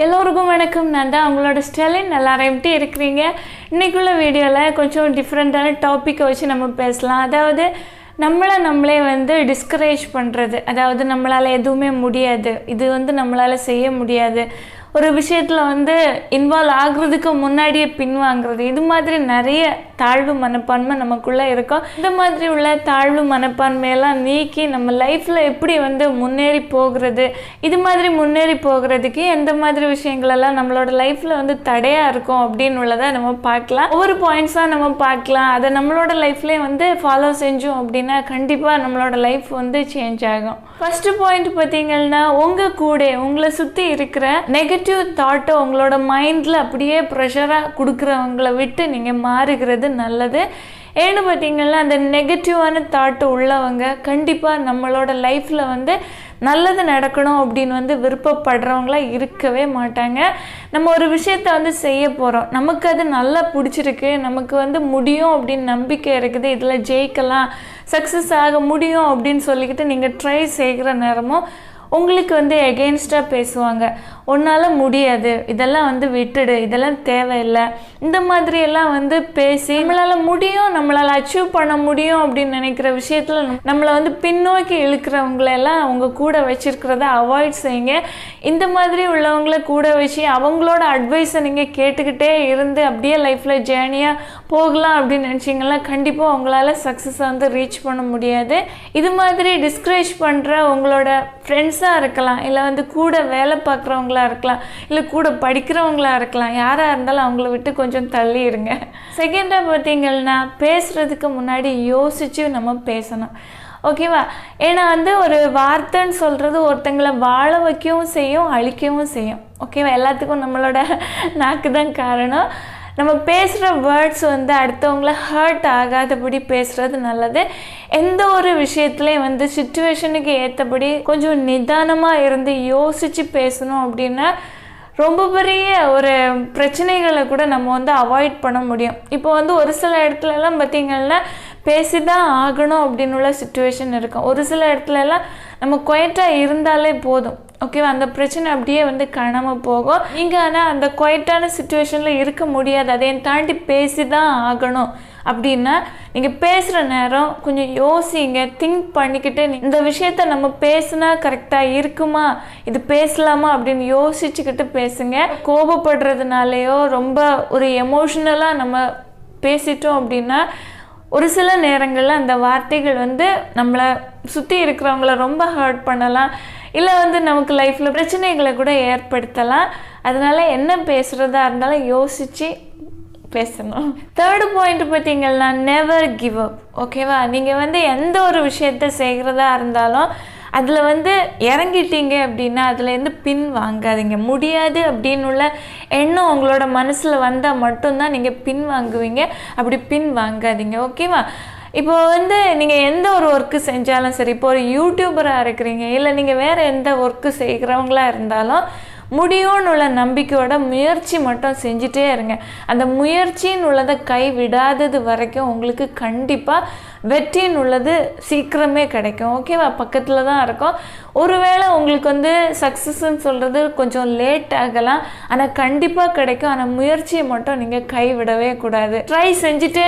எல்லோருக்கும் வணக்கம். நான் தான் உங்களோட ஸ்டெலின். எல்லாரும் எப்படி இருக்கிறீங்க? இன்றைக்குள்ள வீடியோவில் கொஞ்சம் டிஃப்ரெண்ட்டான டாப்பிக்கை வச்சு நம்ம பேசலாம். அதாவது நம்மளே டிஸ்கரேஜ் பண்ணுறது, அதாவது நம்மளால் எதுவுமே முடியாது, இது நம்மளால் செய்ய முடியாது, ஒரு விஷயத்தில் இன்வால்வ் ஆகுறதுக்கு முன்னாடியே பின்வாங்கிறது, இது மாதிரி நிறைய தாழ்வு மனப்பான்மை நமக்குள்ளே இருக்கும். இந்த மாதிரி உள்ள தாழ்வு மனப்பான்மையெல்லாம் நீக்கி நம்ம லைஃப்பில் எப்படி முன்னேறி போகிறது, இது மாதிரி முன்னேறி போகிறதுக்கு எந்த மாதிரி விஷயங்களெல்லாம் நம்மளோட லைஃப்பில் தடையாக இருக்கும் அப்படின்னு உள்ளதை நம்ம பார்க்கலாம். ஒவ்வொரு பாயிண்ட்ஸாக நம்ம பார்க்கலாம். அதை நம்மளோட லைஃப்லேயே ஃபாலோ செஞ்சோம் அப்படின்னா கண்டிப்பாக நம்மளோட லைஃப் சேஞ்ச் ஆகும். ஃபர்ஸ்ட் பாயிண்ட் பார்த்தீங்கன்னா, உங்கள் கூட உங்களை சுற்றி இருக்கிற நெகட்டிவ் தாட்டை உங்களோட மைண்டில் அப்படியே ப்ரெஷராக கொடுக்குறவங்கள விட்டு நீங்கள் மாறுகிறது நல்லது. ஏன்னு பார்த்தீங்கன்னா, அந்த நெகட்டிவான தாட்டு உள்ளவங்க கண்டிப்பாக நம்மளோட லைஃப்பில் நல்லது நடக்கணும் அப்படின்னு விருப்பப்படுறவங்களாம் இருக்கவே மாட்டாங்க. நம்ம ஒரு விஷயத்தை செய்ய போகிறோம், நமக்கு அது நல்லா பிடிச்சிருக்கு, நமக்கு முடியும் அப்படின்னு நம்பிக்கை இருக்குது, இதில் ஜெயிக்கலாம், சக்ஸஸ் ஆக முடியும் அப்படின்னு சொல்லிக்கிட்டு நீங்கள் ட்ரை செய்கிற நேரமும் உங்களுக்கு எகெயின்ஸ்டாக பேசுவாங்க. உன்னால் முடியாது, இதெல்லாம் விட்டுடு, இதெல்லாம் தேவையில்லை, இந்த மாதிரியெல்லாம் பேசி நம்மளால் முடியும், நம்மளால் அச்சீவ் பண்ண முடியும் அப்படின்னு நினைக்கிற விஷயத்தில் நம்மளை பின்னோக்கி இழுக்கிறவங்களெல்லாம் அவங்க கூட வச்சுருக்கிறத அவாய்ட் செய்யுங்க. இந்த மாதிரி உள்ளவங்கள கூட வச்சு அவங்களோட அட்வைஸை நீங்கள் கேட்டுக்கிட்டே இருந்து அப்படியே லைஃப்பில் ஜேர்னியாக போகலாம் அப்படின்னு நினச்சிங்கன்னா கண்டிப்பாக உங்களால் சக்ஸஸை ரீச் பண்ண முடியாது. இது மாதிரி டிஸ்கரேஜ் பண்ணுற உங்களோட ஃப்ரெண்ட்ஸாக இருக்கலாம், இல்லை கூட வேலை பார்க்குறவங்களா இருக்கலாம், இல்லை கூட படிக்கிறவங்களா இருக்கலாம், யாராக இருந்தாலும் அவங்கள விட்டு கொஞ்சம் தள்ளி இருங்க. செகண்டாக பார்த்தீங்கன்னா, பேசுகிறதுக்கு முன்னாடி யோசித்து நம்ம பேசணும். ஓகேவா? ஏன்னா ஒரு வார்த்தைன்னு சொல்கிறது ஒருத்தங்களை வாழ வைக்கவும் செய்யும், அழிக்கவும் செய்யும். ஓகேவா? எல்லாத்துக்கும் நம்மளோட நாக்கு தான் காரணம். நம்ம பேசுகிற வேர்ட்ஸ் அடுத்தவங்கள ஹர்ட் ஆகாதபடி பேசுகிறது நல்லது. எந்த ஒரு விஷயத்துலையும் சிச்சுவேஷனுக்கு ஏற்றபடி கொஞ்சம் நிதானமாக இருந்து யோசித்து பேசணும் அப்படின்னா ரொம்ப பெரிய ஒரு பிரச்சனைகளை கூட நம்ம அவாய்ட் பண்ண முடியும். இப்போ ஒரு சில இடத்துலலாம் பார்த்திங்கன்னா பேசி தான் ஆகணும் அப்படின்னு உள்ள சிச்சுவேஷன் இருக்கும். ஒரு சில இடத்துலலாம் நம்ம குவைட்டாக இருந்தாலே போதும். ஓகேவா? அந்த பிரச்சனை அப்படியே காணாமல் போகும். நீங்கள் ஆனால் அந்த குவைட்டான சிச்சுவேஷனில் இருக்க முடியாது, அதையும் தாண்டி பேசி தான் ஆகணும் அப்படின்னா நீங்கள் பேசுகிற நேரம் கொஞ்சம் யோசிங்க, திங்க் பண்ணிக்கிட்டு இந்த விஷயத்த நம்ம பேசுனா கரெக்டாக இருக்குமா, இது பேசலாமா அப்படின்னு யோசிச்சுக்கிட்டு பேசுங்க. கோபப்படுறதுனாலையோ ரொம்ப ஒரு எமோஷ்னலாக நம்ம பேசிட்டோம் அப்படின்னா ஒரு சில நேரங்களில் அந்த வார்த்தைகள் நம்மளை சுற்றி இருக்கிறவங்கள ரொம்ப ஹர்ட் பண்ணலாம், இல்லை நமக்கு லைஃப்பில் பிரச்சனைகளை கூட ஏற்படுத்தலாம். அதனால் என்ன பேசுகிறதா இருந்தாலும் யோசித்து பேசணும். தேர்டு பாயிண்ட் பார்த்தீங்கன்னா, நெவர் கிவ் அப். ஓகேவா? நீங்கள் எந்த ஒரு விஷயத்தை செய்கிறதா இருந்தாலும் அதில் இறங்கிட்டீங்க அப்படின்னா அதுலேருந்து பின் வாங்காதீங்க. முடியாது அப்படின்னு உள்ள எண்ணம் உங்களோட மனசில் வந்தால் மட்டும்தான் நீங்கள் பின் வாங்குவீங்க, அப்படி பின் வாங்காதீங்க. ஓகேவா? இப்போ நீங்கள் எந்த ஒரு ஒர்க்கு செஞ்சாலும் சரி, இப்போ ஒரு யூடியூபராக இருக்கிறீங்க, இல்லை நீங்கள் வேறு எந்த ஒர்க்கு செய்கிறவங்களா இருந்தாலும் முடியும்னு உள்ள நம்பிக்கையோட முயற்சி மட்டும் செஞ்சுட்டே இருங்க. அந்த முயற்சின்னு உள்ளதை கை விடாதது வரைக்கும் உங்களுக்கு கண்டிப்பாக வெற்றின்னு உள்ளது சீக்கிரமே கிடைக்கும். ஓகேவா? பக்கத்தில் தான் இருக்கும். ஒருவேளை உங்களுக்கு சக்ஸஸ்ன்னு சொல்கிறது கொஞ்சம் லேட் ஆகலாம், ஆனால் கண்டிப்பாக கிடைக்கும். ஆனால் முயற்சியை மட்டும் நீங்கள் கைவிடவே கூடாது. ட்ரை செஞ்சுட்டே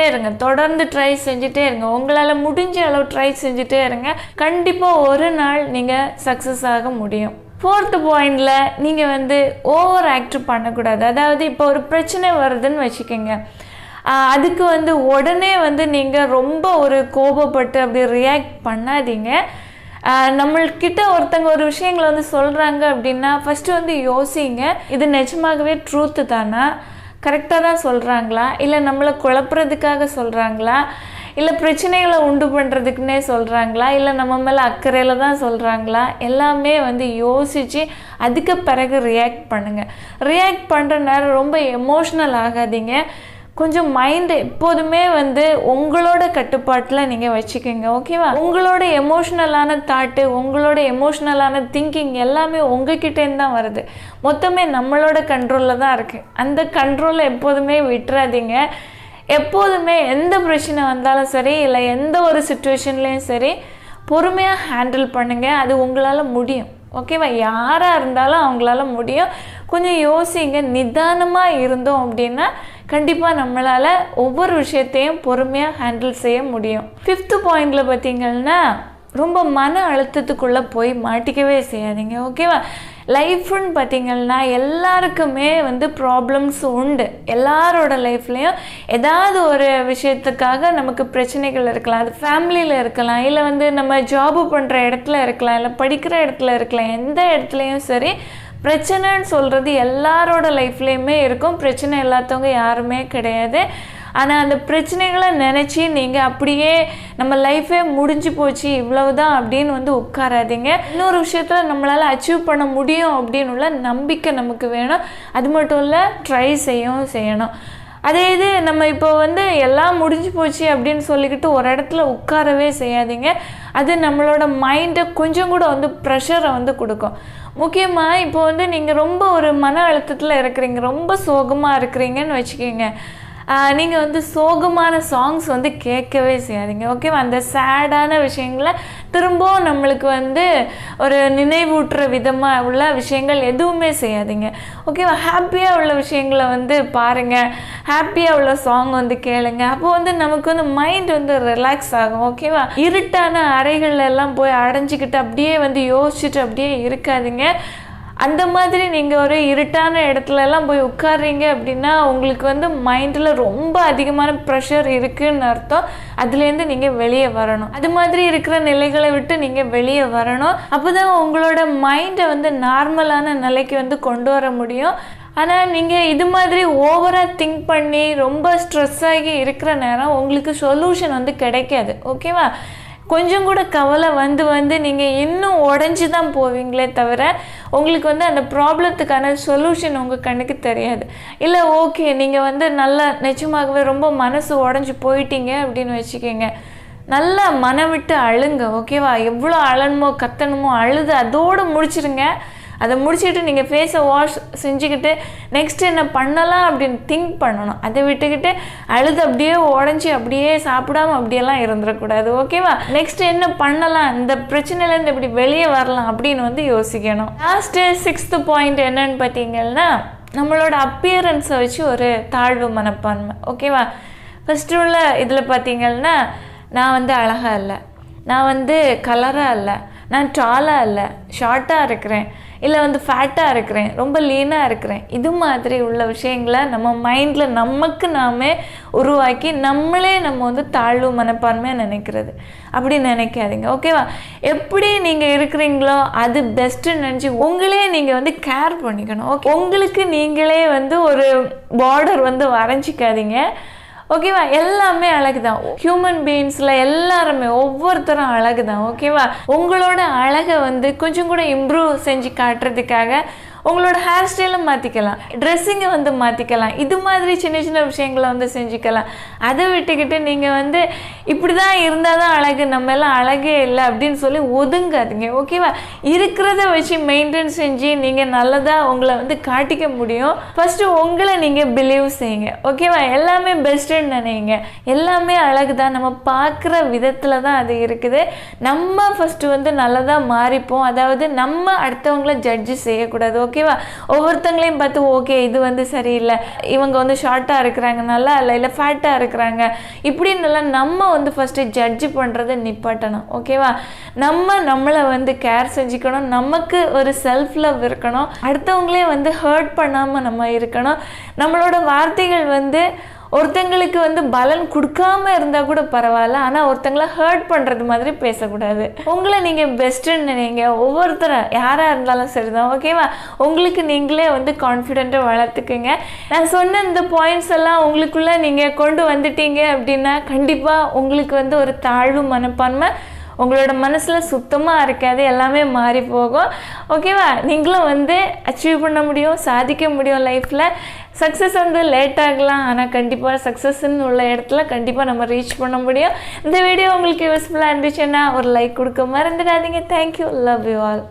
இருங்க, தொடர்ந்து ட்ரை செஞ்சுட்டே இருங்க. உங்களால் முடிஞ்ச அளவு ட்ரை செஞ்சுட்டே இருங்க. கண்டிப்பாக ஒரு நாள் நீங்கள் சக்ஸஸ் ஆக முடியும். ஃபோர்த்து பாயிண்டில் நீங்கள் ஓவர் ஆக்ட் பண்ணக்கூடாது. அதாவது இப்போ ஒரு பிரச்சனை வருதுன்னு வச்சுக்கோங்க, அதுக்கு உடனே நீங்கள் ரொம்ப ஒரு கோபப்பட்டு அப்படி ரியாக்ட் பண்ணாதீங்க. நம்மள்கிட்ட ஒருத்தங்க ஒரு விஷயங்களை சொல்கிறாங்க அப்படின்னா ஃபஸ்ட்டு யோசிங்க, இது நிஜமாகவே ட்ரூத்து தானா, கரெக்டாக தான் சொல்கிறாங்களா, இல்லை நம்மளை குழப்புறதுக்காக சொல்கிறாங்களா, இல்லை பிரச்சனைகளை உண்டு பண்ணுறதுக்குன்னே சொல்கிறாங்களா, இல்லை நம்ம மேலே அக்கறையில் தான் சொல்கிறாங்களா, எல்லாமே யோசித்து அதுக்கு பிறகு ரியாக்ட் பண்ணுங்கள். ரியாக்ட் பண்ணுற நேரம் ரொம்ப எமோஷ்னல் ஆகாதீங்க. கொஞ்சம் மைண்டை எப்போதுமே உங்களோட கட்டுப்பாட்டில் நீங்கள் வச்சுக்கோங்க. ஓகேவா? உங்களோட எமோஷ்னலான தாட்டு, உங்களோட எமோஷ்னலான திங்கிங் எல்லாமே உங்ககிட்டேருந்து தான் வருது. மொத்தமே நம்மளோட கண்ட்ரோலில் தான் இருக்குது. அந்த கண்ட்ரோலை எப்போதுமே விட்டுறாதீங்க. எப்போதுமே எந்த பிரச்சனை வந்தாலும் சரி இல்லை எந்த ஒரு சிச்சுவேஷன்லேயும் சரி பொறுமையாக ஹேண்டில் பண்ணுங்கள். அது உங்களால் முடியும். ஓகேவா? யாராக இருந்தாலும் அவங்களால முடியும். கொஞ்சம் யோசிங்க. நிதானமாக இருந்தோம் அப்படின்னா கண்டிப்பாக நம்மளால் ஒவ்வொரு விஷயத்தையும் பொறுமையாக ஹேண்டில் செய்ய முடியும். 5th பாயிண்டில் பார்த்தீங்கன்னா ரொம்ப மன அழுத்தத்துக்குள்ளே போய் மாட்டிக்கவே செய்யாதீங்க. ஓகேவா? லைஃப்னு பார்த்திங்கன்னா எல்லாருக்குமே ப்ராப்ளம்ஸ் உண்டு. எல்லாரோட லைஃப்லேயும் ஏதாவது ஒரு விஷயத்துக்காக நமக்கு பிரச்சனைகள் இருக்கலாம். அது ஃபேமிலியில் இருக்கலாம், இல்லை நம்ம ஜாபு பண்ணுற இடத்துல இருக்கலாம், இல்லை படிக்கிற இடத்துல இருக்கலாம். எந்த இடத்துலையும் சரி பிரச்சனைன்னு சொல்கிறது எல்லாரோட லைஃப்லேயுமே இருக்கும். பிரச்சனை இல்லாதவங்க யாருமே கிடையாது. ஆனால் அந்த பிரச்சனைகளை நினச்சி நீங்கள் அப்படியே நம்ம லைஃபே முடிஞ்சு போச்சு இவ்வளவுதான் அப்படின்னு உட்காராதீங்க. இன்னொரு விஷயத்தில் நம்மளால் அச்சீவ் பண்ண முடியும் அப்படின்னு உள்ள நம்பிக்கை நமக்கு வேணும். அது மட்டும் இல்லை, ட்ரை செய்யணும். அதே இது நம்ம இப்போ எல்லாம் முடிஞ்சு போச்சு அப்படின்னு சொல்லிக்கிட்டு ஒரு இடத்துல உட்காரவே செய்யாதீங்க. அது நம்மளோட மைண்டை கொஞ்சம் கூட ப்ரெஷரை கொடுக்கும். முக்கியமாக இப்போ நீங்கள் ரொம்ப ஒரு மன அழுத்தத்தில் இருக்கிறீங்க, ரொம்ப சோகமாக இருக்கிறீங்கன்னு வச்சுக்கோங்க. நீங்கள் சோகமான சாங்ஸ் கேட்கவே செய்யாதீங்க. ஓகேவா? அந்த சேடான விஷயங்களை திரும்பவும் நம்மளுக்கு ஒரு நினைவூட்டுற விதமாக உள்ள விஷயங்கள் எதுவுமே செய்யாதீங்க. ஓகேவா? ஹாப்பியாக உள்ள விஷயங்களை பாருங்கள், ஹாப்பியாக உள்ள சாங் கேளுங்க. அப்போ நமக்கு மைண்ட் ரிலாக்ஸ் ஆகும். ஓகேவா? இருட்டான அறைகள் எல்லாம் போய் அடைஞ்சிக்கிட்டு அப்படியே யோசிச்சுட்டு அப்படியே இருக்காதீங்க. அந்த மாதிரி நீங்கள் ஒரு இருட்டான இடத்துலலாம் போய் உட்கார்றீங்க அப்படின்னா உங்களுக்கு மைண்டில் ரொம்ப அதிகமான ப்ரெஷர் இருக்குதுன்னு அர்த்தம். அதுலேருந்து நீங்கள் வெளியே வரணும். அது மாதிரி இருக்கிற நிலைகளை விட்டு நீங்கள் வெளியே வரணும். அப்போ தான் உங்களோட மைண்டை நார்மலான நிலைக்கு கொண்டு வர முடியும். ஆனால் நீங்கள் இது மாதிரி ஓவராக திங்க் பண்ணி ரொம்ப ஸ்ட்ரெஸ் ஆகி இருக்கிற நேரம் உங்களுக்கு சொல்யூஷன் கிடைக்காது. ஓகேவா? கொஞ்சம் கூட கவலை நீங்கள் இன்னும் உடஞ்சி தான் போவீங்களே தவிர உங்களுக்கு அந்த ப்ராப்ளத்துக்கான சொல்யூஷன் உங்கள் கண்ணுக்கு தெரியாது. இல்லை ஓகே நீங்கள் நல்லா நிச்சயமாகவே ரொம்ப மனசு உடஞ்சி போயிட்டீங்க அப்படின்னு வச்சுக்கோங்க. நல்லா மனம் விட்டு அழுங்க. ஓகேவா? எவ்வளோ அழணுமோ கத்தணுமோ அழுது அதோடு முடிச்சிருங்க. அதை முடிச்சுட்டு நீங்கள் ஃபேஸை வாஷ் செஞ்சுக்கிட்டு நெக்ஸ்ட் என்ன பண்ணலாம் அப்படின்னு திங்க் பண்ணணும். அதை விட்டுக்கிட்டு அழுது அப்படியே உடஞ்சி அப்படியே சாப்பிடாம அப்படியெல்லாம் இருந்துடக்கூடாது. ஓகேவா? நெக்ஸ்ட் என்ன பண்ணலாம், இந்த பிரச்சனையிலேருந்து எப்படி வெளியே வரலாம் அப்படின்னு யோசிக்கணும். லாஸ்ட்டு 6th பாயிண்ட் என்னன்னு பார்த்தீங்கன்னா நம்மளோட அப்பியரன்ஸை வச்சு ஒரு தாழ்வு மனப்பான்மை. ஓகேவா? ஃபஸ்ட்டு உள்ள இதில் பார்த்தீங்கன்னா நான் அழகாக இல்லை, நான் கலராக இல்லை, நான் டாலாக இல்லை, ஷார்ட்டாக இருக்கிறேன், இல்லை ஃபேட்டாக இருக்கிறேன், ரொம்ப லீனாக இருக்கிறேன். இது மாதிரி உள்ள விஷயங்களை நம்ம மைண்டில் நமக்கு நாமே உருவாக்கி நம்மளே நம்ம தாழ்வு மனப்பான்மையாக நினைக்கிறது. அப்படி நினைக்காதீங்க. ஓகேவா? எப்படி நீங்கள் இருக்கிறீங்களோ அது பெஸ்ட்டுன்னு நினச்சி உங்களே நீங்கள் கேர் பண்ணிக்கணும். ஓகே? உங்களுக்கு நீங்களே ஒரு பார்டர் வரைஞ்சிக்காதீங்க. ஓகேவா? எல்லாமே அழகு தான். ஹியூமன் பீயிங்ஸில் எல்லாருமே ஒவ்வொருத்தரும் அழகு தான். ஓகேவா? உங்களோட அழகை கொஞ்சம் கூட இம்ப்ரூவ் செஞ்சு காட்டுறதுக்காக உங்களோட ஹேர் ஸ்டைலை மாற்றிக்கலாம், ட்ரெஸ்ஸிங்கை மாற்றிக்கலாம். இது மாதிரி சின்ன சின்ன விஷயங்களை செஞ்சுக்கலாம். அதை விட்டுக்கிட்டு நீங்கள் இப்படி தான் இருந்தால் தான் அழகு, நம்ம எல்லாம் அழகே இல்லை அப்படின்னு சொல்லி ஒதுங்காதீங்க. ஓகேவா? இருக்கிறத வச்சு மெயின்டைன் செஞ்சு நீங்கள் நல்லதாக உங்களை காட்டிக்க முடியும். ஃபஸ்ட்டு உங்களை நீங்கள் பிலீவ் செய்யுங்க. ஓகேவா? எல்லாமே பெஸ்ட்டுன்னு நினைங்க. எல்லாமே அழகு தான். நம்ம பார்க்குற விதத்தில் தான் அது இருக்குது. நம்ம ஃபஸ்ட்டு நல்லதாக மாறிப்போம். அதாவது நம்ம அடுத்தவங்கள ஜட்ஜு செய்யக்கூடாது. ஓகேவா? ஒவ்வொருத்தங்களையும் பார்த்து ஓகே இது சரியில்லை, இவங்க ஷார்ட்டாக இருக்கிறாங்க, நல்லா இல்லை ஃபேட்டாக இருக்கிறாங்க, இப்படின்னு நம்ம ஃபஸ்ட்டு ஜட்ஜு பண்ணுறதை நிப்பாட்டணும். ஓகேவா? நம்மளை கேர் செஞ்சுக்கணும். நமக்கு ஒரு செல்ஃப் லவ் இருக்கணும். அடுத்தவங்களே ஹர்ட் பண்ணாமல் நம்ம இருக்கணும். நம்மளோட வார்த்தைகள் ஒருத்தங்களுக்கு பலன் கொடுக்காம இருந்தால் கூட பரவாயில்ல, ஆனால் ஒருத்தங்களை ஹர்ட் பண்ணுறது மாதிரி பேசக்கூடாது. உங்களை நீங்கள் பெஸ்ட்டுன்னு நினைங்க. ஒவ்வொருத்தரை யாராக இருந்தாலும் சரிதான். ஓகேவா? உங்களுக்கு நீங்களே கான்ஃபிடென்ட்டாக வளர்த்துக்குங்க. நான் சொன்ன இந்த பாயிண்ட்ஸ் எல்லாம் உங்களுக்குள்ளே நீங்கள் கொண்டு வந்துட்டீங்க அப்படின்னா கண்டிப்பாக உங்களுக்கு ஒரு தாழ்வு மனப்பான்மை உங்களோட மனசில் சுத்தமாக இருக்காது, எல்லாமே மாறி போகும். ஓகேவா? நீங்களும் அச்சீவ் பண்ண முடியும், சாதிக்க முடியும். லைஃப்பில் சக்ஸஸ் லேட் ஆகலாம், ஆனால் கண்டிப்பாக சக்ஸஸ்ன்னு உள்ள இடத்துல கண்டிப்பாக நம்ம ரீச் பண்ண முடியும். இந்த வீடியோ உங்களுக்கு யூஸ்ஃபுல்லாக இருந்துச்சுன்னா ஒரு லைக் கொடுக்க மறந்துடாதீங்க. தேங்க்யூ. Love you all.